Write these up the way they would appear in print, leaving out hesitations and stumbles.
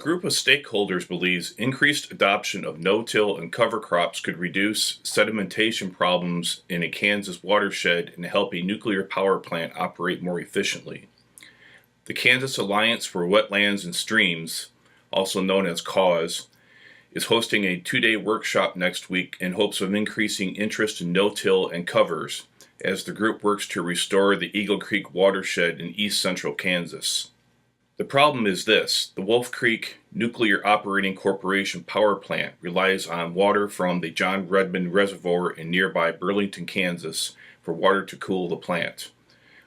A group of stakeholders believes increased adoption of no-till and cover crops could reduce sedimentation problems in a Kansas watershed and help a nuclear power plant operate more efficiently. The Kansas Alliance for Wetlands and Streams, also known as KAWS, is hosting a 2-day workshop next week in hopes of increasing interest in no-till and covers as the group works to restore the Eagle Creek watershed in east central Kansas. The problem is this: the Wolf Creek Nuclear Operating Corporation power plant relies on water from the John Redmond Reservoir in nearby Burlington, Kansas for water to cool the plant.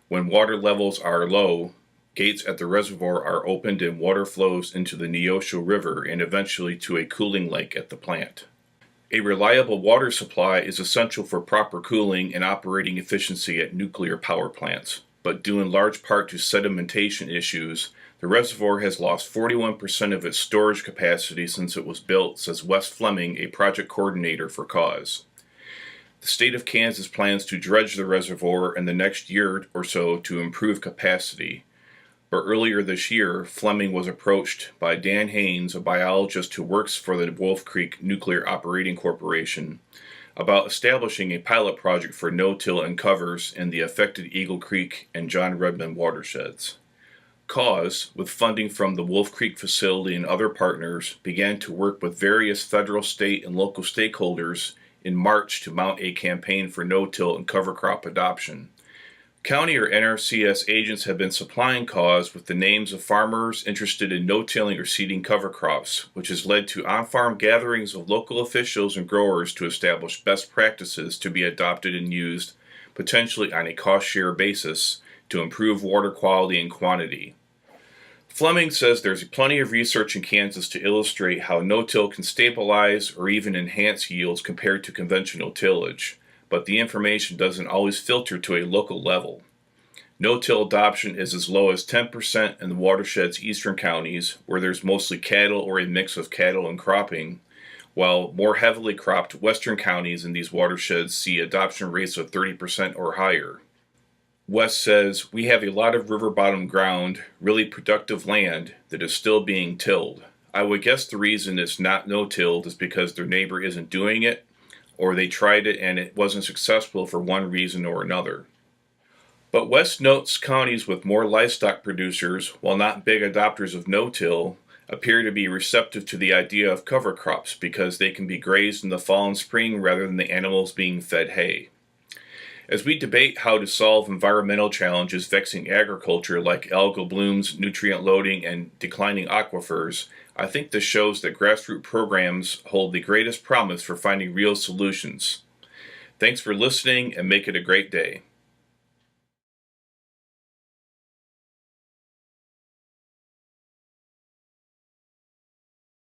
When water levels are low, gates at the reservoir are opened and water flows into the Neosho River and eventually to a cooling lake at the plant. A reliable water supply is essential for proper cooling and operating efficiency at nuclear power plants, but due in large part to sedimentation issues, the reservoir has lost 41% of its storage capacity since it was built, says Wes Fleming, a project coordinator for KAWS. The state of Kansas plans to dredge the reservoir in the next year or so to improve capacity. But earlier this year, Fleming was approached by Dan Haynes, a biologist who works for the Wolf Creek Nuclear Operating Corporation, about establishing a pilot project for no-till and covers in the affected Eagle Creek and John Redmond watersheds. KAWS, with funding from the Wolf Creek facility and other partners, began to work with various federal, state, and local stakeholders in March to mount a campaign for no-till and cover crop adoption. County or NRCS agents have been supplying KAWS with the names of farmers interested in no-tilling or seeding cover crops, which has led to on-farm gatherings of local officials and growers to establish best practices to be adopted and used, potentially on a cost-share basis, to improve water quality and quantity. Fleming says there's plenty of research in Kansas to illustrate how no-till can stabilize or even enhance yields compared to conventional tillage, but the information doesn't always filter to a local level. No-till adoption is as low as 10% in the watershed's eastern counties, where there's mostly cattle or a mix of cattle and cropping, while more heavily cropped western counties in these watersheds see adoption rates of 30% or higher. West says, "We have a lot of river bottom ground, really productive land, that is still being tilled. I would guess the reason it's not no-tilled is because their neighbor isn't doing it, or they tried it and it wasn't successful for one reason or another." But West notes counties with more livestock producers, while not big adopters of no-till, appear to be receptive to the idea of cover crops because they can be grazed in the fall and spring rather than the animals being fed hay. As we debate how to solve environmental challenges vexing agriculture like algal blooms, nutrient loading, and declining aquifers, I think this shows that grassroots programs hold the greatest promise for finding real solutions. Thanks for listening and make it a great day.